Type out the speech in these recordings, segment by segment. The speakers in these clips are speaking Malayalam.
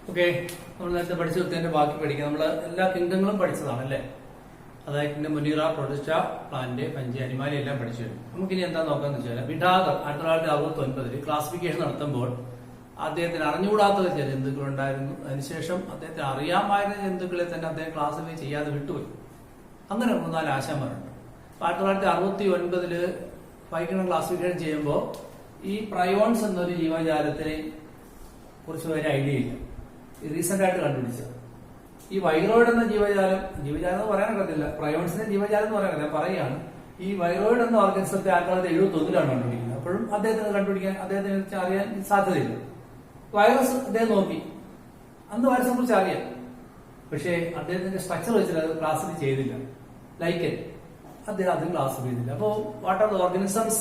ഓക്കെ, നമ്മൾ നേരത്തെ പഠിച്ച വൃത്തിന്റെ ബാക്കി പഠിക്കാം. നമ്മൾ എല്ലാ കിങ്ഡങ്ങളും പഠിച്ചതാണ് അല്ലേ? അതായത് കിങ്ഡം മുനീറ, പ്രൊഡിസ്റ്റ, പ്ലാന്റ്, പഞ്ചി, അനിമാലി എല്ലാം പഠിച്ചു കഴിഞ്ഞു. നമുക്കിനി എന്താ നോക്കാന്ന് വെച്ചാൽ വിഡാഗർ 1969 ക്ലാസിഫിക്കേഷൻ നടത്തുമ്പോൾ അദ്ദേഹത്തിന് അറിഞ്ഞുകൂടാത്ത ചില ജന്തുക്കൾ ഉണ്ടായിരുന്നു. അതിനുശേഷം അദ്ദേഹത്തിന് അറിയാമായിരുന്ന ജന്തുക്കളെ തന്നെ അദ്ദേഹം ക്ലാസിഫൈ ചെയ്യാതെ വിട്ടുപോയി. അങ്ങനെ 3-4 ആശാന്മാരുണ്ട്. 1969 വൈകിട്ട് ക്ലാസിഫിക്കേഷൻ ചെയ്യുമ്പോൾ ഈ പ്രയോൺസ് എന്നൊരു ജീവജാലത്തിനെ കുറിച്ച് ഒരു ഐഡിയ ഇല്ല. റീസെന്റ് ആയിട്ട് കണ്ടുപിടിച്ചത് ഈ വൈറോയിഡ് എന്ന ജീവജാലം എന്ന് പറയാനൊക്കത്തില്ല, പ്രയോൺസിന്റെ ജീവജാലം എന്ന് പറയാനല്ല, പറയുകയാണ്. ഈ വൈറോയിഡ് എന്ന ഓർഗനിസത്തെ 1971 കണ്ടുപിടിക്കുന്നത്. അപ്പോഴും അദ്ദേഹത്തിന് അറിയാൻ സാധ്യതയില്ല. വൈറസ് അദ്ദേഹം നോക്കി, അന്ന് വൈറസിനെ കുറിച്ച് അറിയാം, പക്ഷേ അദ്ദേഹത്തിന്റെ സ്ട്രക്ചർ വെച്ചിട്ട് അത് ക്ലാസിഫൈ ചെയ്തില്ല. ലൈക്കൻ അദ്ദേഹം അതും ക്ലാസിഫൈ ചെയ്തില്ല. അപ്പോ what are the organisms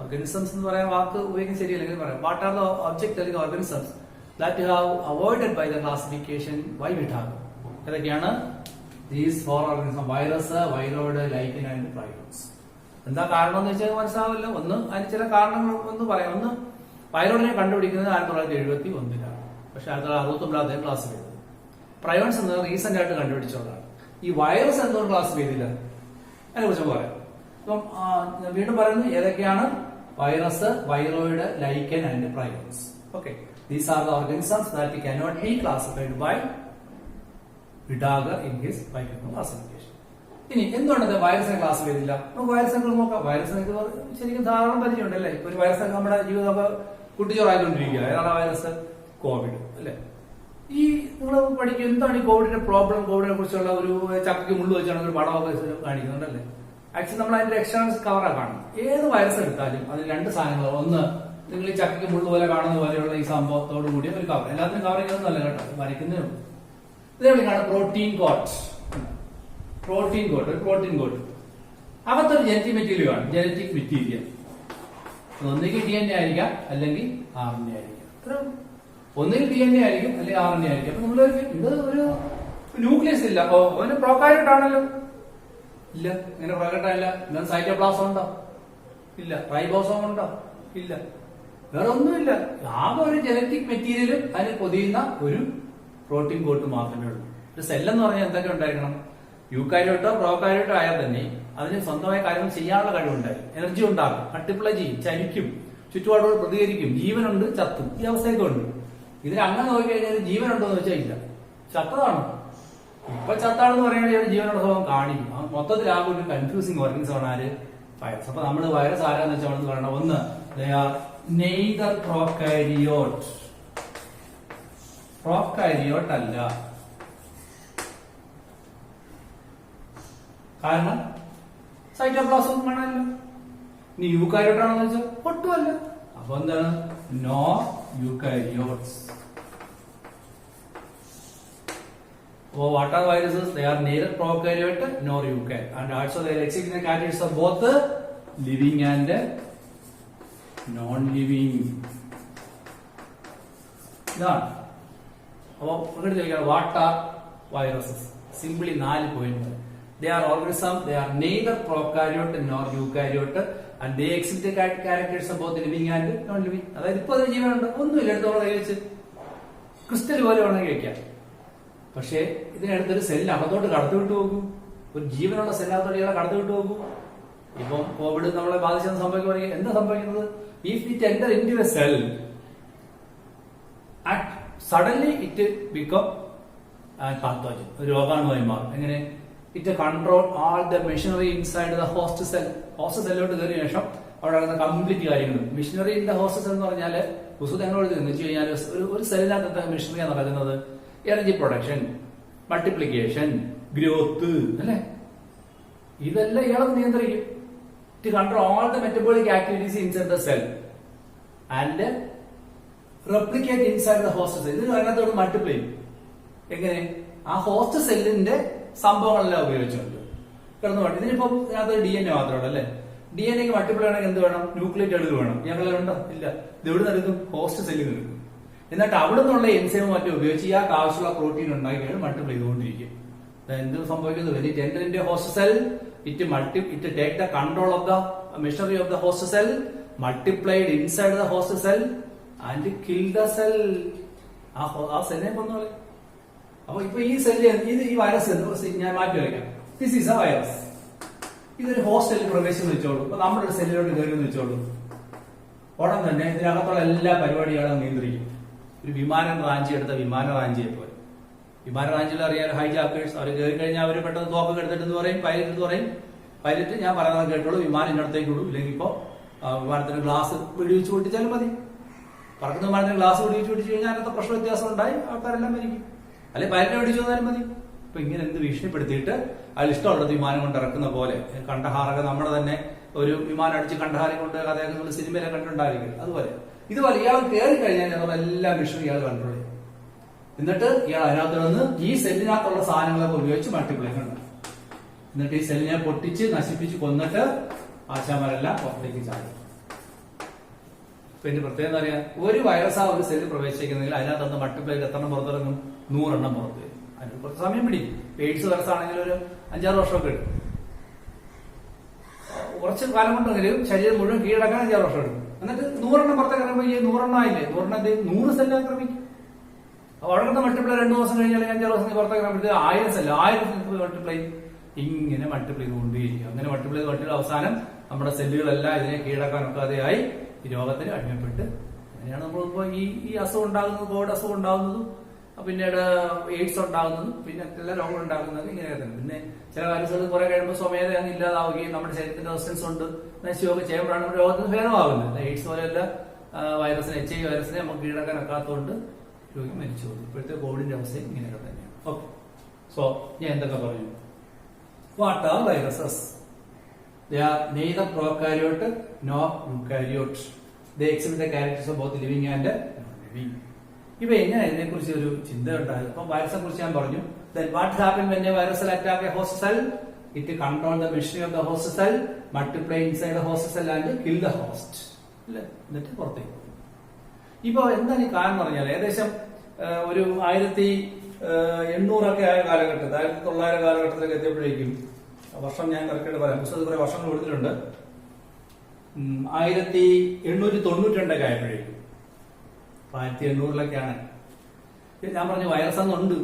organisms എന്ന് പറയാൻ വാക്ക് ഉപയോഗിക്കുന്നത് ശരിയല്ലെങ്കിൽ പറയാം. വാട്ട് ആർ ദ ഒബ്ജക്ട് അല്ലെങ്കിൽ organisms that you have avoided by the classification by Whittaker? ഏതൊക്കെയാണ്? These 4 organisms: virus, viroid, lichen and prions. എന്താ കാരണം എന്ന് വെച്ചാൽ മനസ്സിലാവില്ല. ഒന്ന് അതിന് ചില കാരണങ്ങൾ ഒന്ന് പറയാം. ഒന്ന്, വൈറോയിഡിനെ കണ്ടുപിടിക്കുന്നത് 1971 പക്ഷെ 1969 അദ്ദേഹം ക്ലാസിഫൈ ചെയ്തത്. പ്രയോൺസ് എന്നത് റീസെന്റ് ആയിട്ട് കണ്ടുപിടിച്ചതാണ്. ഈ വൈറസ് എന്തുകൊണ്ട് ക്ലാസിഫൈ ചെയ്തില്ല അതിനെ കുറിച്ച് പറയാം. അപ്പം വീണ്ടും പറയുന്നു ഏതൊക്കെയാണ്? Virus, viroid, lichen and prions. Okay, these are the organisms that cannot be classified by Whittaker in his biochemical classification. ഇനി എന്തുകൊണ്ട് വൈറസിനെ ക്ലാസിഫൈ ചെയ്തില്ല? നമുക്ക് വൈറസിനെ നോക്കാം. വൈറസിനെ ശരിക്കും ധാരാളം പരിചയമുണ്ടല്ലേ? ഒരു വൈറസ് നമ്മുടെ ജീവിതമൊക്കെ കുട്ടിച്ചോറായിക്കൊണ്ടിരിക്കുക. ഏതാണ് വൈറസ്? കോവിഡ് അല്ലെ? ഈ നിങ്ങൾ പഠിക്കും എന്താണ് ഈ കോവിഡിന്റെ പ്രോബ്ലം. കോവിഡിനെ കുറിച്ചുള്ള ഒരു ചക്കയ്ക്ക് മുള്ളു വെച്ചാണ് ഒരു പടമൊക്കെ കാണിക്കുന്നുണ്ടല്ലേ? ആക്ച്വലി നമ്മൾ അതിന്റെ എക്സ്റ്റേണൽ കവറാണ് കാണുന്നത്. ഏത് വൈറസ് എടുത്താലും അതിന് 2 സാധനങ്ങൾ. ഒന്ന്, നിങ്ങൾ ഈ ചക്കയ്ക്ക് മുള്ളു പോലെ കാണുന്ന പോലെയുള്ള ഈ സംഭവത്തോട് കൂടിയ ഒരു കവർ. എല്ലാത്തിനും കവർ ചെയ്യുന്നതല്ല കേട്ടോ, വരയ്ക്കുന്നേ ഉള്ളൂ. ഇതേപോലെയാണ് പ്രോട്ടീൻ കോട്ട്. ഒരു പ്രോട്ടീൻ കോട്ട് അകത്തൊരു ജനറ്റിക് മെറ്റീരിയൽ ആണ്. ജനറ്റിക് മെറ്റീരിയൽ ഒന്നുകിൽ DNA ആയിരിക്കാം, അല്ലെങ്കിൽ RNA ആയിരിക്കാം. ഒന്നുകിൽ DNA ആയിരിക്കും, അല്ലെങ്കിൽ RNA ആയിരിക്കും. അപ്പൊ നമ്മൾ ഇത് ഒരു ന്യൂക്ലിയസ് ഇല്ല. അപ്പൊ അവന് പ്രോകാരിയോട്ട് ആണല്ലോ? ഇല്ല, ഇങ്ങനെ പ്രകടമല്ല. എന്നാൽ സൈറ്റോപ്ലാസം ഉണ്ടോ? ഇല്ല. റൈബോസോം ഉണ്ടോ? ഇല്ല. വേറെ ഒന്നുമില്ല. ആകെ ഒരു ജനറ്റിക് മെറ്റീരിയലും അതിന് പൊതിയുന്ന ഒരു പ്രോട്ടീൻ കോട്ട് മാത്രമേ ഉള്ളൂ. ഒരു സെല്ലെന്ന് പറഞ്ഞാൽ എന്തൊക്കെ ഉണ്ടായിരിക്കണം? യൂക്കാരിയോട്ടോ പ്രോകാരിയോട്ടോ ആയാൽ തന്നെ അതിന് സ്വന്തമായ കാര്യങ്ങൾ ചെയ്യാനുള്ള കഴിവുണ്ടായി. എനർജി ഉണ്ടാകും, മൾട്ടിപ്ലൈ ചെയ്യും, ചലിക്കും, ചുറ്റുപാടോട് പ്രതികരിക്കും, ജീവനുണ്ട്, ചത്തും. ഈ അവസ്ഥയൊക്കെ ഉണ്ട്. ഇതിന് അങ്ങനെ നോക്കിക്കഴിഞ്ഞാൽ ജീവനുണ്ടോ എന്ന് വെച്ചാൽ ഇല്ല, ചത്തതാണ്. ഇപ്പൊ ചത്താണെന്ന് പറയുകയാണെങ്കിൽ ജീവനുള്ള സ്വഭാവം കാണിക്കും. മൊത്തത്തിൽ ആ ഒരു കൺഫ്യൂസിങ് ഓർഗൻസ് ആണ് ആര്? വൈറസ്. അപ്പൊ നമ്മൾ വൈറസ് ആരാന്ന് വെച്ചാൽ പറയണം. ഒന്ന്, they are neither prokaryote. Prokaryote അല്ല. കാരണം സൈറ്റോപ്ലാസം കാണാനല്ലോ. ഇനി യൂക്കാരിയോട്ട് ആണെന്ന് വെച്ചാൽ ഒട്ടുമല്ല. അപ്പൊ എന്താണ്? No eukaryotes. What are viruses? They are neither prokaryote nor eukaryote, and also they exist in the categories of both living and non-living. ഇതാണ്. അപ്പൊ what are viruses? Simply 4 point. They are organisms. They are neither prokaryote nor eukaryote, and they exhibit the characters of both living and non-living. അതായത് ഇപ്പൊ അതിന് ജീവനുണ്ട്, ഒന്നുമില്ല, എടുത്തോളം കൈ വെച്ച് ക്രിസ്റ്റൽ പോലെ വേണമെങ്കിൽ വെക്കാം. പക്ഷേ ഇതിനടുത്തൊരു സെല്ല് അകത്തോട്ട് കടത്തിവിട്ട് നോക്കൂ. ഒരു ജീവനുള്ള സെല്ലകത്തോട്ട് ഇയാളെ കടത്തിവിട്ട് നോക്കൂ. ഇപ്പം കോവിഡ് നമ്മളെ ബാധിച്ചെന്ന് സംഭവിക്കുക. എന്താ സംഭവിക്കുന്നത്? If it enter into a cell, suddenly it become pathogen, ഒരു രോഗാണുവായി മാറും. എങ്ങനെ? It control all the machinery inside the host cell. Host സെല്ലോട്ട് കയറിയ ശേഷം അവിടെ നടന്ന കംപ്ലീറ്റ് കാര്യങ്ങളും. Machinery in the host cell എന്ന് പറഞ്ഞാല് പുസ്തകങ്ങളോട് എന്ന് വെച്ച് കഴിഞ്ഞാൽ ഒരു സെല്ലിനകത്ത് മെഷീനറിയാണ് നടക്കുന്നത്. എനർജി പ്രൊഡക്ഷൻ, മൾട്ടിപ്ലിക്കേഷൻ, ഗ്രോത്ത് അല്ലെ? ഇതെല്ലാം ഇയാളെ നിയന്ത്രിക്കും. To control all the metabolic activities inside the cell and replicate inside the host cell. ഇത് അതിനകത്തോട് മൾട്ടിപ്ലൈ ചെയ്യും. എങ്ങനെ? ആ ഹോസ്റ്റ് സെല്ലിന്റെ സംഭവങ്ങളെല്ലാം ഉപയോഗിച്ചുകൊണ്ട് കിടന്നു വേണം. ഇതിനിപ്പോ ഇതിനകത്ത് DNA മാത്രമേ അല്ലേ? DNA മൾട്ടിപ്ലൈ ആണെങ്കിൽ എന്ത് വേണം? ന്യൂക്ലിയേറ്റഡ് വേണം. ഞങ്ങളുണ്ടോ? ഇല്ല. ഇത് എവിടെ നിൽക്കും? ഹോസ്റ്റ് സെല്ലിൽ നിൽക്കും. എന്നിട്ട് അവിടെ നിന്നുള്ള എൻസൈമും മറ്റും ഉപയോഗിച്ച് ഇയാൾക്ക് ആവശ്യമുള്ള പ്രോട്ടീൻ ഉണ്ടാക്കിയാണ് മൾട്ടിപ്ലൈ ചെയ്തുകൊണ്ടിരിക്കും. എന്ത് സംഭവിക്കുന്നത്? When it enter in the host cell, it take the control of the machinery of the host cell, multiplied inside the host cell and kill the cell. ആ സെല്ലിനെ കൊന്നോളെ. അപ്പൊ ഇപ്പൊ ഈ സെല്ല് ഈ വൈറസ് ഞാൻ മാറ്റി വയ്ക്കാം. This is A virus. ഇതൊരു ഹോസ്റ്റലിൽ പ്രവേശിച്ച് വെച്ചോളൂ. അപ്പൊ നമ്മുടെ സെല്ലിലോട്ട് കയറി വെച്ചോളൂ. ഉടൻ തന്നെ ഇതിനകത്തുള്ള എല്ലാ പരിപാടികളും നിയന്ത്രിക്കും. ഒരു വിമാനം റാഞ്ചി എടുത്ത വിമാന റാഞ്ചിയെ പോലെ. വിമാന റാഞ്ചിയിൽ അറിയാൻ ഹൈജാക്കേഴ്സ് അവർ കയറി കഴിഞ്ഞാൽ അവർ പെട്ടെന്ന് തോക്കൊക്കെ എടുത്തിട്ട് പറയും, പൈലറ്റ് പറയും, പൈലറ്റ് ഞാൻ പറയുന്നത് കേട്ടോളൂ, വിമാനം ഇന്നടത്തേക്ക് വിടും. ഇല്ലെങ്കിൽ ഇപ്പോ വിമാനത്തിന് ഗ്ലാസ് വെടിവെച്ച് പൊട്ടിച്ചാലും മതി. പറക്കുന്ന വിമാനത്തിന് ഗ്ലാസ് വെടിവെച്ച് പൊട്ടിച്ചു കഴിഞ്ഞാൽ അതിനകത്ത് പ്രശ്ന വ്യത്യാസം ഉണ്ടായി ആൾക്കാരെല്ലാം മരിക്കും. അല്ലെങ്കിൽ പൈലറ്റ് വെടിച്ചു വന്നാലും മതി. അപ്പൊ ഇങ്ങനെ എന്ത് ഭീഷണിപ്പെടുത്തിയിട്ട് അതിൽ ഇഷ്ടമുള്ളത് വിമാനം കൊണ്ട് ഇറക്കുന്ന പോലെ. കണ്ടഹാറൊക്കെ നമ്മുടെ തന്നെ ഒരു വിമാനം അടിച്ച് കണ്ടഹാരം കൊണ്ട് അദ്ദേഹം നിങ്ങൾ സിനിമയിലെ കണ്ടിട്ടുണ്ടായിരിക്കും. അതുപോലെ ഇതുപോലെ ഇയാൾ കയറി കഴിഞ്ഞാൽ എല്ലാ മിഷനും ഇയാൾ കൺട്രോൾ ചെയ്യും. എന്നിട്ട് ഇയാൾ അതിനകത്ത് നിന്ന് ഈ സെല്ലിനകത്തുള്ള സാധനങ്ങളൊക്കെ ഉപയോഗിച്ച് മൾട്ടിപ്ലൈ ഉണ്ട്. എന്നിട്ട് ഈ സെല്ലിനെ പൊട്ടിച്ച് നശിപ്പിച്ച് കൊന്നിട്ട് ആശാമാരെല്ലാം പുറത്തേക്ക് ചാടും. പിന്നെ പ്രത്യേകം എന്താ പറയാ, ഒരു വൈറസ് ഒരു സെല്ലിൽ പ്രവേശിക്കുന്നെങ്കിൽ അതിനകത്ത് മൾട്ടിപ്ലൈ എത്രണ്ണം പുറത്തിറങ്ങും? 100 എണ്ണം പുറത്ത് വരും. അതിന് കുറച്ച് സമയം പിടിക്കും. എയ്ഡ്സ് വൈറസ് ആണെങ്കിൽ ഒരു 5-6 വർഷമൊക്കെ എടുക്കും. കുറച്ച് കാലം കൊണ്ടെങ്കിലും ശരീരം മുഴുവൻ കീഴടക്കാൻ 5-6 വർഷം എടുക്കും. എന്നിട്ട് 100 എണ്ണം പുറത്തേക്ക് ഇറങ്ങുമ്പോൾ ഈ 100 എണ്ണം ആയില്ലേ, 100 സെല്ല് ആക്രമിക്കും. അപ്പൊ അവിടെ മൾട്ടിപ്ലൈ 2 ദിവസം കഴിഞ്ഞാൽ 5-6 ദിവസം പുറത്തേക്ക് ഇറങ്ങുമ്പോൾ 1000 സെല്ല് 1000 മൾട്ടിപ്ലൈ ഇങ്ങനെ മൾട്ടിപ്ലൈ കൊണ്ടേയിരിക്കും. അങ്ങനെ മൾട്ടിപ്ലൈ കൊണ്ടിട്ട് അവസാനം നമ്മുടെ സെല്ലുകളെല്ലാം ഇതിനെ കീഴടക്കാൻ ഒക്കാതെയായി ഈ രോഗത്തിന് അടിമപ്പെട്ട് അങ്ങനെയാണ് നമ്മളിപ്പോ ഈ അസുഖം ഉണ്ടാകുന്നത്, കോവിഡ് അസുഖം ഉണ്ടാകുന്നതും പിന്നീട് എയ്ഡ്സ് ഉണ്ടാകുന്നതും പിന്നെ എല്ലാ രോഗങ്ങളും ഉണ്ടാകുന്നത് ഇങ്ങനെയൊക്കെ തന്നെ. പിന്നെ ചില വൈറസുകൾ കുറെ കഴിയുമ്പോൾ സ്വമേധ അങ്ങ് ഇല്ലാതാവുകയും നമ്മുടെ ശരീരത്തിന്റെ റെസിസ്റ്റൻസ് കൊണ്ട് നശിക്കുകയൊക്കെ ചെയ്യുമ്പോഴാണ് നമ്മുടെ രോഗത്തിന് ഭേദമാകുന്നത്. എയ്ഡ്സ് പോലെയല്ല വൈറസിന് HIV വൈറസിനെ നമുക്ക് കീഴടക്കാൻ ഒക്കാത്തതുകൊണ്ട് രോഗി മരിച്ചു പോകും. ഇപ്പോഴത്തെ കോവിഡിന്റെ അവസ്ഥയും ഇങ്ങനെയൊക്കെ തന്നെയാണ്. ഓക്കെ, സോ ഞാൻ എന്തൊക്കെ പറഞ്ഞു? What are viruses? They are neither prokaryote nor eukaryote. They exhibit the characters of both living and non-living. ഇവ എങ്ങനെ ഇതിനെക്കുറിച്ച് ഒരു ചിന്ത ഉണ്ടായത്? അപ്പൊ വൈറസിനെ കുറിച്ച് ഞാൻ പറഞ്ഞു. Then what happens when a virus attack a host cell? It controls the machinery of the host cell, multiply inside the host cell and kill the host. അല്ലേ? എന്നിട്ട് പുറത്തേക്ക്. ഇപ്പൊ എന്താണ് ഈ കാരണം പറഞ്ഞാൽ ഏകദേശം ഒരു 1800 ആയ കാലഘട്ടത്തിൽ 1900 കാലഘട്ടത്തിലേക്ക് എത്തിയപ്പോഴേക്കും, വർഷം ഞാൻ കറക്റ്റായിട്ട് പറയാം, പുസ്തകത്തിൽ കുറെ വർഷങ്ങൾ കൊടുത്തിട്ടുണ്ട്, 1892 ആയപ്പോഴേക്കും 1800 ഞാൻ പറഞ്ഞു വൈറസ് എന്നുണ്ട്.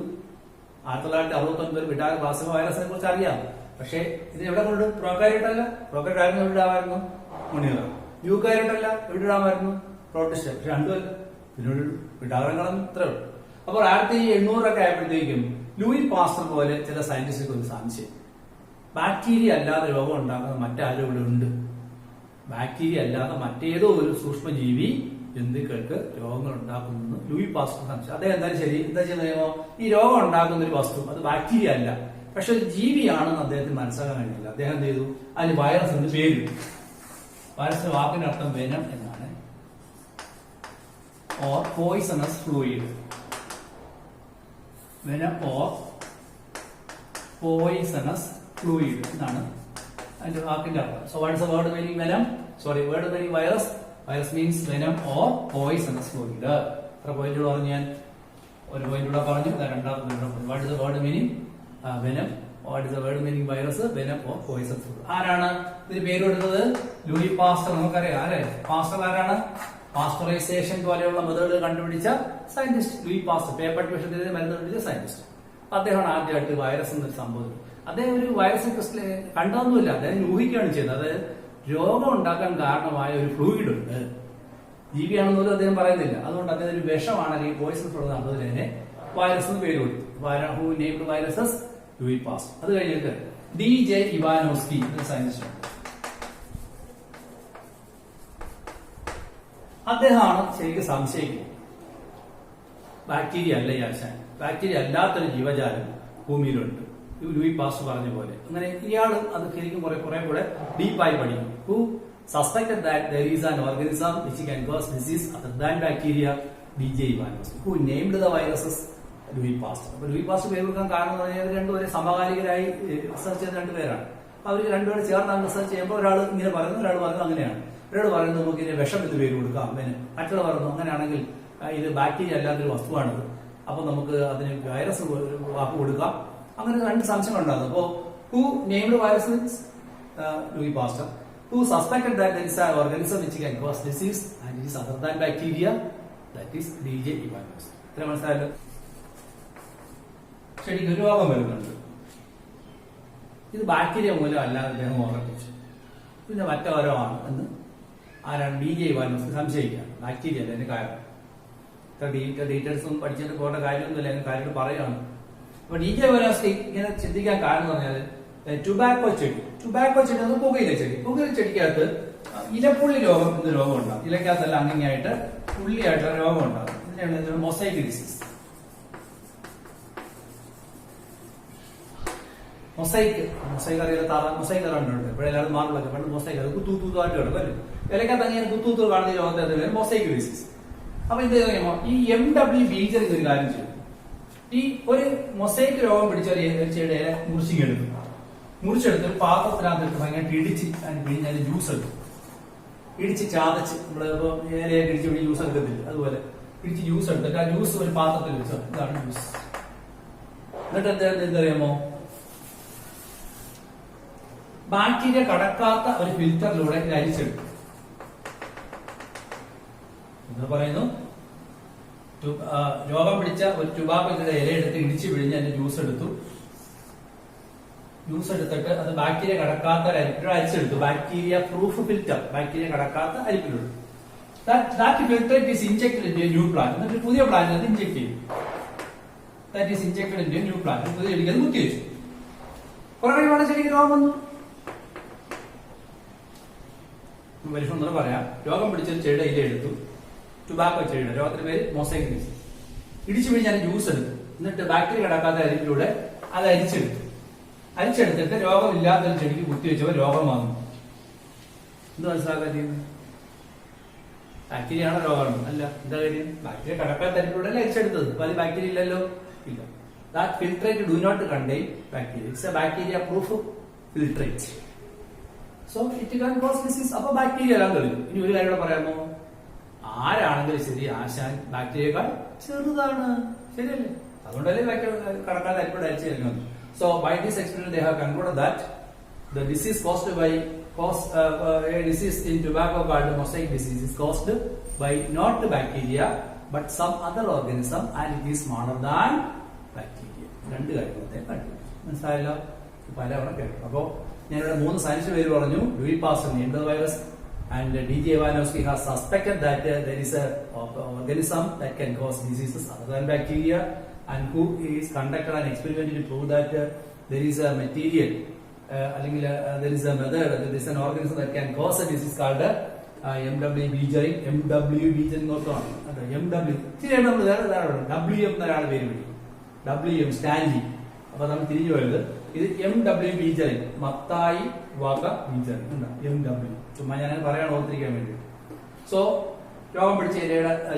1969 വിടാർ ക്ലാസ്സിൽ വൈറസിനെ കുറിച്ച് അറിയാം. പക്ഷെ ഇത് എവിടെ കൊണ്ട്? പ്രോകാരിയോട്ടല്ല. പ്രോകാരിയോട്ട് എവിടെ ഇടാമായിരുന്നു? മുനീറ. യൂകാരിയോട്ടല്ല, എവിടെ ഇടാമായിരുന്നു? പ്രോട്ടിസ്റ്റ്. പക്ഷെ രണ്ടുമല്ല, ഇതിനോട് വിടാകങ്ങളും ഇത്രേ ഉള്ളൂ. അപ്പോൾ 1800 ആയപ്പോഴത്തേക്കും ലൂയി പാസ്റ്റർ പോലെ ചില സയന്റിസ്റ്റുകൾക്ക് ഒരു സംശയം, ബാക്ടീരിയ അല്ലാതെ രോഗം ഉണ്ടാക്കുന്ന മറ്റാരും ഇവിടെ ഉണ്ട്. ബാക്ടീരിയ അല്ലാതെ മറ്റേതോ ഒരു സൂക്ഷ്മജീവി ജന്തുക്കൾക്ക് രോഗങ്ങൾ ഉണ്ടാക്കുന്നു ലൂയി പാസ്റ്റർ സംശയം. അദ്ദേഹം എന്തായാലും ശരി, എന്താ ചെയ്യുന്നോ, ഈ രോഗം ഉണ്ടാക്കുന്ന ഒരു വസ്തു അത് ബാക്ടീരിയ അല്ല, പക്ഷെ ഒരു ജീവിയാണെന്ന് അദ്ദേഹത്തിന് മനസ്സിലാക്കാൻ കഴിഞ്ഞില്ല. അദ്ദേഹം എന്ത് ചെയ്തു, അതിന് വൈറസ് എന്ന് പേര്. വൈറസിന്റെ വാക്കിന്റെ അർത്ഥം വെനം എന്നാണ്, or poisonous fluid. Venom or poisonous fluid എന്നാണ് അതിന്റെ വാക്കിന്റെ അർത്ഥം. So what is the word meaning venom? Sorry, word meaning virus. Virus means venom or poisonous fluid. എത്ര പോയിന്റുകൾ പറഞ്ഞു ഞാൻ? ഒരു പോയിന്റ് കൂടെ പറഞ്ഞു, രണ്ടാമത്തെ. What is the word meaning venom? What is the word meaning virus? Venom or poison fluid. ആരാണ് ഇതിന് പേര് കൊടുത്തത്? Louis Pasteur. നമുക്കറിയാം ആരെ പാസ്റ്റർ ആരാണ്? പാസ്റ്ററൈസേഷൻ പോലെയുള്ള മെത്തേഡ് കണ്ടുപിടിച്ച സയന്റിസ്റ്റ് ലൂയി പാസ്റ്റർ. പേപ്പർ വിഷയത്തിന് മരുന്ന് കണ്ടുപിടിച്ച സയന്റിസ്റ്റ്. അദ്ദേഹമാണ് ആദ്യമായിട്ട് വൈറസ് എന്നൊരു സംഭവം. അദ്ദേഹം ഒരു വൈറസ് കണ്ടതൊന്നുമില്ല, അദ്ദേഹം ഊഹിക്കുകയാണ് ചെയ്തത്. അത് രോഗം ഉണ്ടാക്കാൻ കാരണമായ ഒരു ഫ്ലൂയിഡ് ഉണ്ട്, ജീവിയാണെന്നൊന്നും അദ്ദേഹം പറയുന്നില്ല. അതുകൊണ്ട് അദ്ദേഹം ഒരു വിഷമാണ് അല്ലെങ്കിൽ പോയിസൺ ഉള്ളതാണ്. അതുപോലെ തന്നെ വൈറസ് എന്ന് പേര് കൊടുത്തു. Who named viruses? Louis Pasteur. അത് കഴിഞ്ഞിട്ട് DJ ഇവാനോസ്കി എന്ന സയന്റിസ്റ്റ്. അദ്ദേഹമാണ് ശരിക്കും സംശയിക്കുന്നത്, ബാക്ടീരിയ അല്ല ഈ ആശാൻ, ബാക്ടീരിയ അല്ലാത്തൊരു ജീവജാലം ഭൂമിയിലുണ്ട്, ലൂയി പാസ്റ്റർ പറഞ്ഞ പോലെ. അങ്ങനെ ഇയാളും അത് ശരിക്കും കുറെ കൂടെ ഡീപ്പായി പഠിക്കും. Who suspected that there is an organism which can cause disease other than bacteria? DJ Ivanovsky. Who named the viruses? Louis Pasteur. അപ്പൊ ലൂയി പാസ്റ്റർ പേര് കൊടുക്കാൻ കാരണം എന്ന് പറഞ്ഞാൽ രണ്ടുപേരെ സമകാലികരായി റിസർച്ച് ചെയ്ത രണ്ടുപേരാണ്. അവർ രണ്ടുപേരെ ചേർന്നാണ് റിസർച്ച് ചെയ്യുമ്പോൾ ഒരാൾ ഇങ്ങനെ പറയുന്നു, ഒരാൾ പറയുന്നു അങ്ങനെയാണ്. ഒരാൾ പറയുന്നത് നമുക്ക് ഇതിന് വിഷം എന്ന് പേര് കൊടുക്കാം, മറ്റൊരാൾ പറയുന്നു അങ്ങനെയാണെങ്കിൽ ഇത് ബാക്ടീരിയ അല്ലാത്തൊരു വസ്തുവാണിത്, അപ്പൊ നമുക്ക് അതിന് വൈറസ് വാക്ക് കൊടുക്കാം. അങ്ങനെ രണ്ട് സംശയങ്ങളുണ്ടാകുന്നു. അപ്പോ who named virus means Louis Pasteur. Who suspected that there is an organism which can cause disease and it is other than bacteria? That is DJ Ivanovsky. ഇത്ര മനസ്സിലായല്ലോ. ചെടിക്ക് ഒരു രോഗം വരുന്നുണ്ട്. ഇത് ബാക്ടീരിയ മൂലം അല്ലാതെ അദ്ദേഹം ഉറപ്പിച്ചു. പിന്നെ മറ്റോരോമാണ് എന്ന് ആരാണ് DJ ഇവാനോവ്സ്കി സംശയിക്കുകയാണ്. ബാക്ടീരിയ അല്ല അതിന്റെ കാരണം. ഡീറ്റെയിൽസ് ഒന്നും പഠിച്ചിട്ട് പോകേണ്ട കാര്യമൊന്നുമില്ല, അതിന് കാര്യം പറയുകയാണ്. അപ്പൊ DJ ഇവാനോവ്സ്കി ഇങ്ങനെ ചിന്തിക്കാൻ കാരണം എന്ന് പറഞ്ഞാൽ ടുബാക്കോ ചെടി അത് പുകയില ചെടിക്കകത്ത് ഇലപ്പുള്ളി രോഗം എന്ന രോഗം ഉണ്ടാകും. ഇലക്കകത്തെല്ലാം അങ്ങനെയായിട്ട് പുള്ളിയായിട്ട് രോഗം ഉണ്ടാകും. ഇതിനാണ് മൊസൈക്ക് ഡിസീസ്. മൊസൈക്ക് അറിയാത്ത മൊസൈക്ക് കണ്ടുണ്ട്. ഇവിടെ എല്ലാവരും മാർബിളൊക്കെ പണ്ട് മൊസൈക്ക് അത് കുത്തൂത്തായിട്ട് കിടക്കും അല്ലേ. ഇലക്കകത്ത് അങ്ങനെ കുത്തൂത്ത് കാണുന്ന ഈ രോഗത്തെ മൊസൈക്ക് ഡിസീസ്. അപ്പൊ ഇത് കഴിയുമ്പോ ഈ MW ബീജറിംഗ് ഒരു കാര്യം ചെയ്യും. ഈ ഒരു മൊസൈക്ക് രോഗം പിടിച്ച ഒരു ചെടിയെ മുറിച്ചെടുത്ത് ഒരു പാത്രത്തിനകത്തിട്ട് ഭയങ്കര ഇടിച്ച് പിഴിഞ്ഞ് അതിന് ജ്യൂസ് എടുക്കും. ഇടിച്ച് ചാതച്ച് നമ്മള് ഇപ്പൊ ഇലയൊക്കെ ഇടിച്ച് ജ്യൂസ് എടുക്കത്തില്ല, അതുപോലെ ഇടിച്ച് ജ്യൂസ് എടുത്തിട്ട് ആ ജ്യൂസ് ഒരു പാത്രത്തിൽ വെച്ചോ. ഇതാണ് ജ്യൂസ്. എന്നിട്ട് എന്തറിയാമോ, ബാക്ടീരിയ കടക്കാത്ത ഒരു ഫിൽറ്ററിലൂടെ ഇത് അരിച്ചെടുക്കും. എന്ന് പറയുന്നു രോഗം പിടിച്ച ഒരു ടുബാക്കോയുടെ ഇല എടുത്ത് ഇടിച്ച് പിഴിഞ്ഞ് അതിന്റെ ജ്യൂസ് എടുത്തിട്ട് അത് ബാക്ടീരിയ കടക്കാത്ത ഒരു അരിപ്പിലൂടെ അരിച്ചെടുത്തു. ബാക്ടീരിയ പ്രൂഫ് ഫിൽറ്റർ, ബാക്ടീരിയ കടക്കാത്ത അരിപ്പിലൂടെ. That filtrate is injected into a new plant. എന്നിട്ട് പുതിയ പ്ലാന്റ് ഇൻജെക്ട് ചെയ്യും. That is injected into a new plant. പുതിയ ചെടിക്ക് അത് കുത്തിവെച്ചു. കുറെ കഴിയുമ്പോൾ ചെടിക്ക് രോഗം വന്നു. പരിശോധന പറയാം. രോഗം പിടിച്ച ചെടിയുടെ ഇല എടുത്തു, ടുബാക്കോ ചെടിയുടെ രോഗത്തിന്റെ പേര് മൊസൈക്ക് ഡിസീസ്. ഇടിച്ചു പിഴിഞ്ഞാൽ ജ്യൂസ് എടുത്തു. എന്നിട്ട് ബാക്ടീരിയ കടക്കാത്ത അരിപ്പിലൂടെ അത് അരിച്ചെടുത്തിട്ട് രോഗമില്ലാത്തൊരു ചെടിക്ക് കുത്തിവെച്ചപ്പോൾ രോഗം വന്നു. എന്ത് മനസ്സിലാക്കാൻ ചെയ്യുന്നത്? ബാക്ടീരിയ ആണോ രോഗമാണ്? അല്ല. എന്താ കാര്യം? ബാക്ടീരിയ കടക്കാത്ത അരിപ്പിലൂടെ അല്ല അരിച്ചെടുത്തത്. അപ്പൊ അത് ബാക്ടീരിയ ഇല്ലല്ലോ. ഇല്ല. That filtrate do not contain bacteria. It's a bacteria proof filtrate. So it can cause disease. അപ്പൊ ബാക്ടീരിയ എല്ലാം തെളിഞ്ഞു. ഇനി ഒരു കാര്യം പറയാമോ? ആരാണെങ്കിലും ശരി, ആശാൻ ബാക്ടീരിയേക്കാൾ ചെറുതാണ്. ശരിയല്ലേ? അതുകൊണ്ടല്ലേ കടക്കാതെ അരിപ്പിലൂടെ അരിച്ചു തരുന്നത്. So by this experiment they have concluded that the disease caused by a disease in tobacco called mosaic disease is caused by not bacteria but some other organism and it is smaller than bacteria. രണ്ട് കാര്യങ്ങളെ കണ്ടു. മനസ്സിലായല്ലോ? പലവണ കേട്ടു. അപ്പോ ഞാനിവിടെ 3 സയൻസ് പേര് പറഞ്ഞു. Louis Pasteur named the virus and DJ Ivanovsky has suspected that there is a organism that can cause diseases other than bacteria. And who is conducted an experiment to prove that there is a material, there is a method, there is an organism that can cause a disease called MW ബീജറിംഗ്. MW ബീജറിംഗ് നോക്കണം. MW WM എന്നൊരാൾ പേര് വിളിക്കും. WM Stanley. അപ്പൊ നമ്മൾ തിരിഞ്ഞു പോയത് ഇത് MW ബീജറിംഗ്, മത്തായി വക ബീജറിംഗ്. MW ചുമ്മാ ഞാൻ പറയാൻ ഓർത്തിരിക്കാൻ വേണ്ടി. സോ രോഗം പിടിച്ച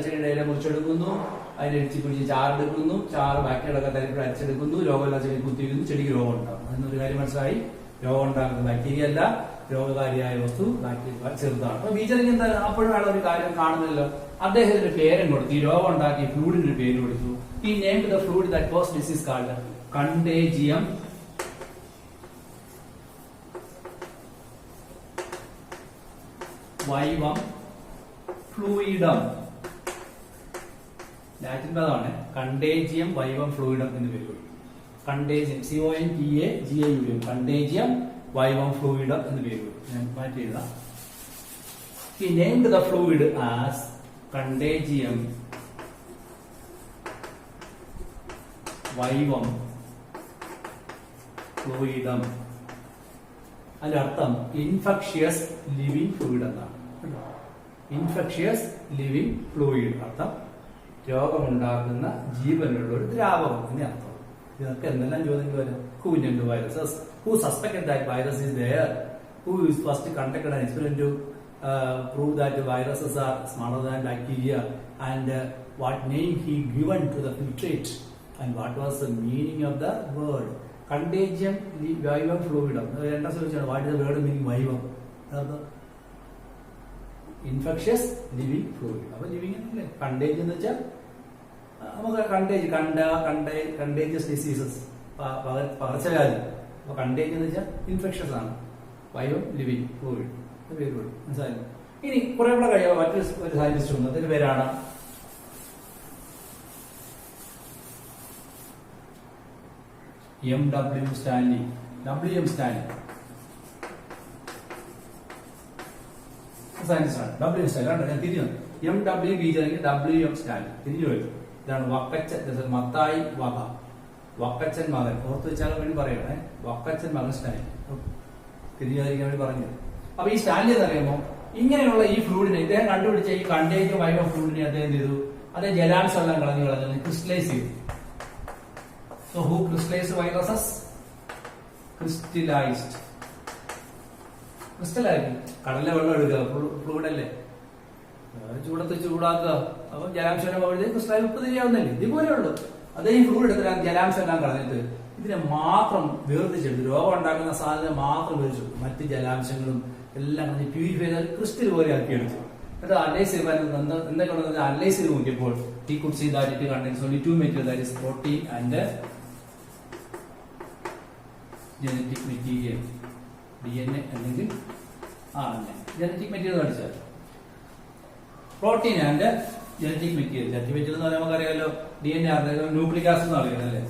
ചെടിയുടെ ഇല മുറിച്ചെടുക്കുന്നു, അതിനെ ഇടിച്ച് പിടിച്ച് ചാറെടുക്കുന്നു, ചാറ് ബാക്ടീരിയകളൊക്കെ തലത്തിൽ അരിച്ചെടുക്കുന്നു, രോഗമില്ല ചെടി കുത്തിയിരിക്കുന്നു, ചെടിക്ക് രോഗം ഉണ്ടാകും. അതിനൊരു കാര്യം മനസ്സിലായി. രോഗം ഉണ്ടാകുന്നത് ബാക്ടീരിയ അല്ല, രോഗകാരിയായ വസ്തു ബാക്ടീരിയ ചെറുതാണ്. അപ്പൊ ബീജറിംഗ് എന്താ അപ്പോഴും അയാൾ ഒരു കാര്യം കാണുന്നില്ലല്ലോ. അദ്ദേഹത്തിന് പേരും കൊടുത്തു, ഈ രോഗം ഉണ്ടാക്കിയ ഫ്ലൂയിഡിന് പേര് കൊടുത്തു. He named the fluid that cause disease called കണ്ടേജിയം വൈവം ഫ്ലൂയിഡം. ലാറ്റിൻ പദമാണ് കണ്ടേജിയം വൈവം ഫ്ലൂയിഡം എന്ന് പേര് കൊടുക്കും. കണ്ടേജിയം CONTAGIUM കണ്ടേജിയം വൈവം ഫ്ലൂയിഡം എന്ന് പേര് കൊടുക്കും. ഞാൻ മാറ്റി എഴുതാം. He named the fluid as contagium വൈവം ഫ്ലൂയിഡം. അതിന്റെ അർത്ഥം ഇൻഫെക്ഷ്യസ് ലിവിംഗ് ഫ്ലൂയിഡ് എന്നാണ്. ഇൻഫെക്ഷ്യസ് ലിവിംഗ് ഫ്ലൂയിഡ് അർത്ഥം രോഗമുണ്ടാക്കുന്ന ജീവനുള്ള ഒരു ദ്രാവകം എന്നേ അർത്ഥം. ഇതൊക്കെ എന്തെല്ലാം ചോദ്യങ്ങൾ വരും. Who named the viruses? Who suspected that virus is there? Who is first conducted an experiment to prove that the viruses are smaller than bacteria? And what name he given to the filtrate? And what was the meaning of the word? Contagium vivum fluidum. What is the word meaning vivum? Infectious living fluid. അപ്പൊ ലിവിംഗ് എന്നല്ലേ കണ്ടേജ് എന്ന് വെച്ചാൽ നമുക്ക് കണ്ടേജിയസ് ഡിസീസസ്, പകർച്ചവ്യാധി. അപ്പൊ കണ്ടേജ് എന്ന് വെച്ചാൽ ഇൻഫെക്ഷൻസ് ആണ്. വൈവം ലിവിംഗ് ഫ്ലൂയിഡ് പേര് കൊടുക്കും. മനസ്സിലായി? ഇനി കുറെ കൂടെ കഴിയുമ്പോൾ മറ്റൊരു സയന്റിസ്റ്റ് ഉണ്ട്. അതിന്റെ പേരാണ് M.W. Stanley. W.M. Stanley. സയൻറ്റിസ്റ്റാണ് W.M. Stanley. ഞാൻ തിരിഞ്ഞു M.W. ബീജ് അല്ലെങ്കിൽ W.M. സ്റ്റാൻലി തിരിഞ്ഞു വരും. ഇതാണ് വക്കച്ചൻ മത്തായി വക്കച്ചൻ മകൻ. ഓർത്ത് വെച്ചാൽ വേണ്ടി പറയണേ, വക്കച്ചൻ മകൻ സ്റ്റാൻലി. തിരിഞ്ഞായിരിക്കാൻ വേണ്ടി പറഞ്ഞു. അപ്പൊ ഈ സ്റ്റാൻലി എന്ന് പറയുമ്പോൾ ഇങ്ങനെയുള്ള ഈ ഫ്ലൂയിഡിനെ ഇദ്ദേഹം കണ്ടുപിടിച്ച ഈ കണ്ടെയ്നർ വൈബ് ഓഫ് ഫ്ലൂയിഡിനെ അദ്ദേഹം ചെയ്തു, അതേ ജലാംശം എല്ലാം കളഞ്ഞ് ക്രിസ്റ്റലൈസ് ചെയ്തു. So who crystallized viruses? Crystallized. ക്രിസ്റ്റലായിരിക്കും. കടലിലെ വെള്ളം എടുക്കുക, ഫ്ലൂയിഡ് അല്ലേ, ചൂടത്ത് ചൂടാക്കുക, അപ്പൊ ജലാംശം പകുതി ക്രിസ്റ്റലായി ഉപ്പ് തിരിയാവുന്നല്ലേ, ഇതുപോലെ ഉള്ളു. അതേ ഈ ഫ്ലൂയിഡ് എടുത്തിട്ട് ജലാംശം എല്ലാം കളഞ്ഞിട്ട് ഇതിനെ മാത്രം വേർതിരിച്ചെടുത്തു, രോഗം ഉണ്ടാക്കുന്ന സാധനം മാത്രം വേർതിരിച്ചു, മറ്റ് ജലാംശങ്ങളും എല്ലാം പ്യൂരിഫൈ ചെയ്ത് ക്രിസ്റ്റൽ പോലെ ആക്കിയെടുത്തു. എന്നിട്ട് അനലൈസ് ചെയ്യുമ്പോൾ എന്തൊക്കെ അനലൈസ് ചെയ്ത് നോക്കിയപ്പോൾ he could see that it contains only two material, that is protein and genetic material, DNA അല്ലെങ്കിൽ RNA. ജനറ്റിക് മെറ്റീരിയൽ കാണിച്ചാൽ protein and genetic material. Genetic material എന്ന് പറഞ്ഞാൽ നമുക്കറിയാമല്ലോ, DNA, ന്യൂക്ലിക് ആസിഡ് എന്ന് അറിയാം അല്ലേ.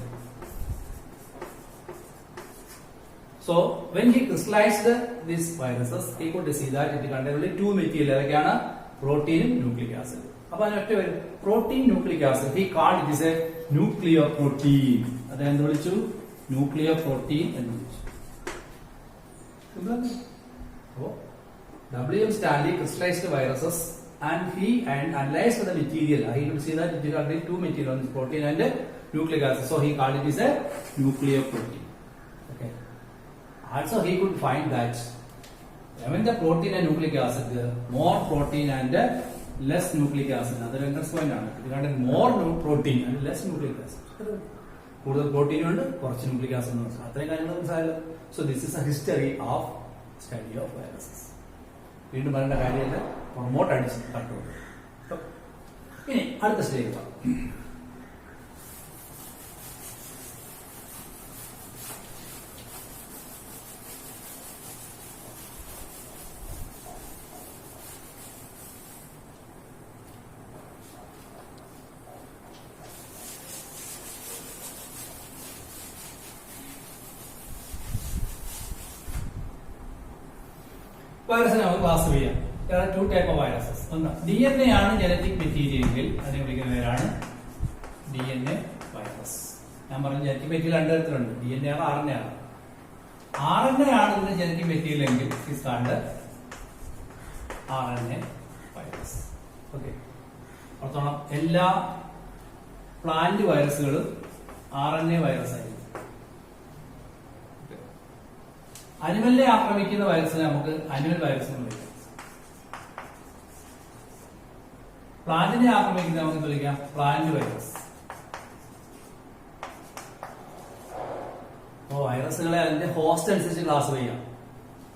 So when he crystallized these viruses, he could see that it contains only two material. ഏതൊക്കെയാണ്? പ്രോട്ടീനും ന്യൂക്ലിക് ആസിഡ്. അപ്പൊ അതിനൊറ്റ വരും protein nucleic acid. He called it is a nucleoprotein. അദ്ദേഹം എന്ത് വിളിച്ചു? ന്യൂക്ലിയോ പ്രോട്ടീൻ എന്ന് വിളിച്ചു. അപ്പോ W.M. Stanley crystallized viruses and he analyzed the material. He could see that it contains two material, protein and nucleic acid. So he called it as a nuclear protein. Okay. Also he could find that when the protein and nucleic acid, more protein and less nucleic acid. Another interest point ആണ്. It contains more protein and less nucleic acid. കൂടുതൽ പ്രോട്ടീൻ ഉണ്ട്, കുറച്ച് ന്യൂക്ലിക് ആസിഡ് ഉണ്ട്. അത്രയും കാര്യങ്ങൾ മനസ്സിലായല്ലോ. So this is A history of study of viruses. വീണ്ടും പറയേണ്ട കാര്യമല്ല, പ്രൊമോട്ട് അടിച്ച് കണ്ടുകൊണ്ട്. ഇനി അടുത്ത സ്റ്റേജ് പറയാം. വൈറസിനെ നമുക്ക് ക്ലാസ് ചെയ്യാം. Two type of viruses. ഒന്ന് DNA ആണ് ജനറ്റിക് മെറ്റീരിയൽ എങ്കിൽ അതിനെ വിളിക്കുന്ന പേരാണ് DNA വൈറസ്. ഞാൻ പറഞ്ഞു ജനറ്റിക് മെറ്റീരിയൽ രണ്ട് തരത്തിലുണ്ട്, DNA ആണ്, RNA ആണ്. RNA ആണ് ഇതിന്റെ ജനറ്റിക് മെറ്റീരിയൽ എങ്കിൽ is called RNA virus. Okay, ഓർത്തോണം, എല്ലാ പ്ലാന്റ് വൈറസുകളും RNA വൈറസ് ആയിരിക്കും. അനിമലിനെ ആക്രമിക്കുന്ന വൈറസിനെ നമുക്ക് അനിമൽ വൈറസ് എന്ന് വിളിക്കാം. പ്ലാന്റിനെ ആക്രമിക്കുന്ന നമുക്ക് വിളിക്കാം പ്ലാന്റ് വൈറസ്. അപ്പോ വൈറസുകളെ അതിന്റെ ഹോസ്റ്റ് അനുസരിച്ച് ക്ലാസ് ചെയ്യാം.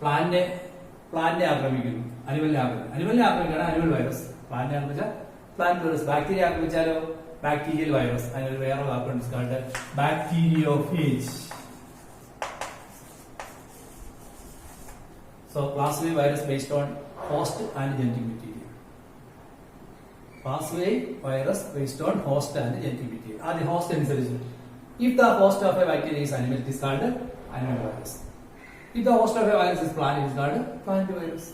പ്ലാന്റിനെ ആക്രമിക്കുന്നു, അനിമലിനെ ആക്രമിക്കുകയാണ് അനിമൽ വൈറസ്. പ്ലാന്റിനെ ആക്രമിച്ചാൽ പ്ലാന്റ് വൈറസ്. ബാക്ടീരിയ ആക്രമിച്ചാലോ ബാക്ടീരിയൽ വൈറസ്. അതിനൊരു വേറെ വാക്കുണ്ട്, bacteriophage. So classify virus based on host and genetic material. Classify virus based on host and genetic material. The host അനുസരിച്ച്. If the host of a bacteria is animal, it is called animal virus. If the host of a virus is plant, it is called plant virus.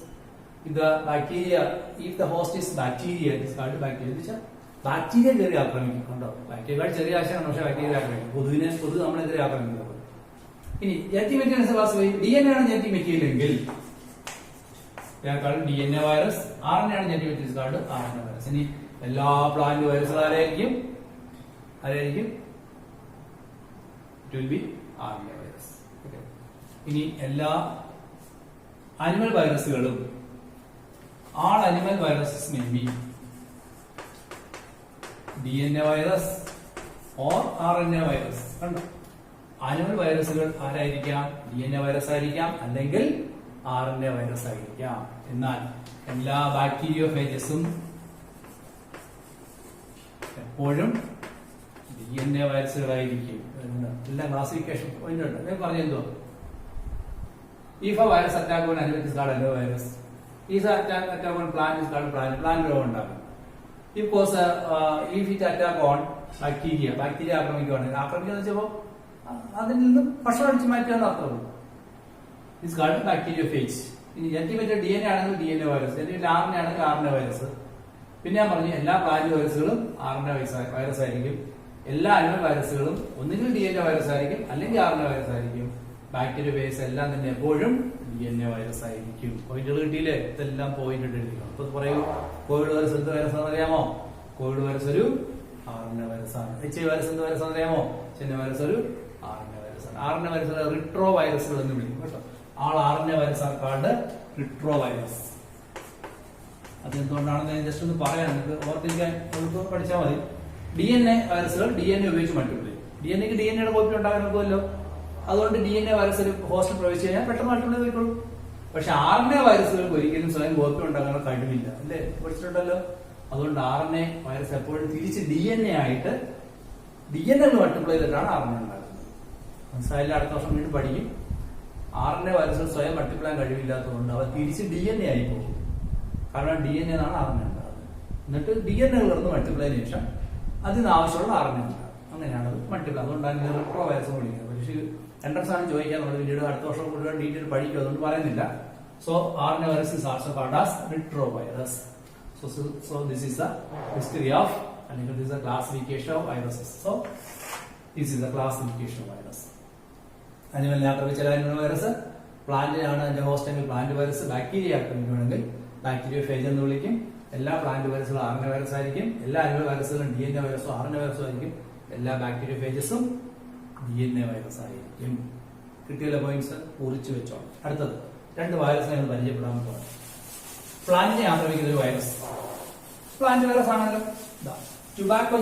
If the host is bacteria, it is called bacteria. Bacteria കയറി ആക്രമിക്കും. കണ്ടോ, ബാക്ടീരിയ ചെറിയ ആശയമാണ്, പക്ഷെ ബാക്ടീരിയ ആക്രമിക്കും. കൊതു നമ്മളെതിരെ ആക്രമിക്കുന്നത്. ഇനി ജനറ്റിക് മെറ്റീരിയൽ ക്ലാസിഫൈ. DNA ആണ് ജനറ്റിക് മെറ്റീരിയൽ എങ്കിൽ DNA വൈറസ്. RNA ആണ് genetic material called RNA virus. ഇനി എല്ലാ പ്ലാന്റ് വൈറസുകൾ ആരായിരിക്കും? It will be RNA virus. ഇനി എല്ലാ അനിമൽ വൈറസുകളും all animal viruses may be DNA virus or RNA virus. കണ്ടോ, അനിമൽ വൈറസുകൾ ആരായിരിക്കാം? DNA വൈറസ് ആയിരിക്കാം, അല്ലെങ്കിൽ RNA വൈറസ് ആയിരിക്കാം. എന്നാൽ എല്ലാ ബാക്ടീരിയോഫേജസും എപ്പോഴും DNA വൈറസുകളായിരിക്കും. എല്ലാ ക്ലാസിഫിക്കേഷൻ പോയിന്റ് ഉണ്ട്. പറഞ്ഞെന്തോ, if a virus attack on animal is called animal virus. If attack on plant is called plant രോഗം ഉണ്ടാകും. If it attack on bacteria ആക്രമിക്കുകയാണെങ്കിൽ, ആക്രമിക്കുക എന്ന് വെച്ചപ്പോ അതിൽ നിന്ന് ഭക്ഷണം അടിച്ചു മാറ്റുകയെന്ന് അർത്ഥമുള്ളൂ. Is called bacteriophage. ഇനി ജനറ്റിക് DNA ആണെങ്കിൽ DNA വൈറസ്, ജനറ്റിക് RNA ആണെങ്കിൽ RNA വൈറസ്. പിന്നെ ഞാൻ പറഞ്ഞു എല്ലാ പ്ലാന്റ് വൈറസുകളും RNA വൈറസ് ആയിരിക്കും. എല്ലാ അനിമൽ വൈറസുകളും ഒന്നുകിൽ DNA വൈറസ് ആയിരിക്കും അല്ലെങ്കിൽ RNA വൈറസ് ആയിരിക്കും. ബാക്ടീരിയോഫേജ് എല്ലാം തന്നെ എപ്പോഴും DNA വൈറസ് ആയിരിക്കും. പോയിന്റുകൾ കിട്ടിയില്ലേ? ഇതെല്ലാം പോയിന്റ് ഇട്ട് എഴുതിക്കണം. അപ്പൊ പറയൂ, കോവിഡ് വൈറസ് എന്ത് വൈറസ് അറിയാമോ? കോവിഡ് വൈറസ് ഒരു RNA വൈറസ് ആണ്. HIV വൈറസ് എന്ത് വൈറസ് അറിയാമോ? ചിന്ന വൈറസ് ഒരു RNA വൈറസ് ആണ്. RNA വൈറസ് റിട്രോ വൈറസുകൾ എന്ന് വിളിക്കും കേട്ടോ. ആൾ RNA വൈറസ് ആണ് കാൾഡ് റിട്രോ വൈറസ്. അതെന്തുകൊണ്ടാണെന്ന് ഞാൻ ജസ്റ്റ് ഒന്ന് പറയാം, നിങ്ങൾക്ക് ഓർത്തിരിക്കാൻ പഠിച്ചാൽ മതി. DNA വൈറസുകൾ DNA ഉപയോഗിച്ച് മൾട്ടിപ്ലൈ ചെയ്യും. DNAക്ക് DNAയുടെ കോപ്പി ഉണ്ടാകാൻ നോക്കുമല്ലോ. അതുകൊണ്ട് DNA വൈറസ് ഒരു ഹോസ്റ്റിൽ പ്രവേശിച്ച് കഴിഞ്ഞാൽ പെട്ടെന്ന് മൾട്ടിപ്ലൈ ചെയ്തോളൂ. പക്ഷെ RNA വൈറസുകൾക്ക് ഒരിക്കലും സ്വയം കോപ്പി ഉണ്ടാകാനുള്ള കഴിവില്ല, അല്ലേ? പഠിച്ചിട്ടുണ്ടല്ലോ. അതുകൊണ്ട് RNA വൈറസ് എപ്പോഴും തിരിച്ച് DNA ആയിട്ട് DNA മൾട്ടിപ്ലൈ ചെയ്തിട്ടാണ് RNA ഉണ്ടാക്കുന്നത്. മനസ്സിലായില്ല? അടുത്ത വർഷം വീണ്ടും പഠിക്കും. RNA വൈറസുകൾ സ്വയം മൾട്ടിപ്ലൈ കഴിവില്ലാത്തതുകൊണ്ട് അവ തിരിച്ച് DNA ആയി പോകും. കാരണം DNA എന്നാണ് RNA ഉണ്ടാകുന്നത്. എന്നിട്ട് DNA ഉയർന്ന് മൾട്ടിപ്ലൈ ശേഷം അതിന് ആവശ്യമുള്ള RNA ഉണ്ടാകും. അങ്ങനെയാണ് അത് മൾട്ടിപ്ലൈ. അതുകൊണ്ടാണ് റിട്രോ വൈറസ് വിളിക്കുന്നത്. പക്ഷേ എൻട്രൻസ് ആണ് ചോദിക്കാൻ, നമ്മൾ പിന്നീട് അടുത്ത വർഷം കൂടുതൽ ഡീറ്റെയിൽ പഠിക്കും, അതുകൊണ്ട് പറയുന്നില്ല. So RNA virus is also called as retrovirus. So this is the history of, and this is the classification of viruses. So this is the classification of virus. അനിമലിനെ ആക്രമിച്ചാൽ അനിമൽ വൈറസ്, പ്ലാന്റിനാണ് അതിന്റെ ഹോസ്റ്റ് എങ്കിൽ പ്ലാന്റ് വൈറസ്, ബാക്ടീരിയ ആക്രമിക്കുകയാണെങ്കിൽ ബാക്ടീരിയോഫേജ് എന്ന് വിളിക്കും. എല്ലാ പ്ലാന്റ് വൈറസുകളും RNA വൈറസ് ആയിരിക്കും. എല്ലാ അനിമൽ വൈറസുകളും DNA വൈറസും RNA വൈറസും ആയിരിക്കും. എല്ലാ ബാക്ടീരിയോഫേജസും DNA വൈറസ് ആയിരിക്കും. കിട്ടിയല്ലോ പോയിന്റ്സ്? കുറിച്ച് വെച്ചോ. അടുത്തത് രണ്ട് വൈറസിനെ നമ്മൾ പരിചയപ്പെടാൻ പോകാം. പ്ലാന്റിനെ ആക്രമിക്കുന്ന ഒരു വൈറസ് പ്ലാന്റ് വൈറസ് ആണല്ലോ. ടുബാക്കോ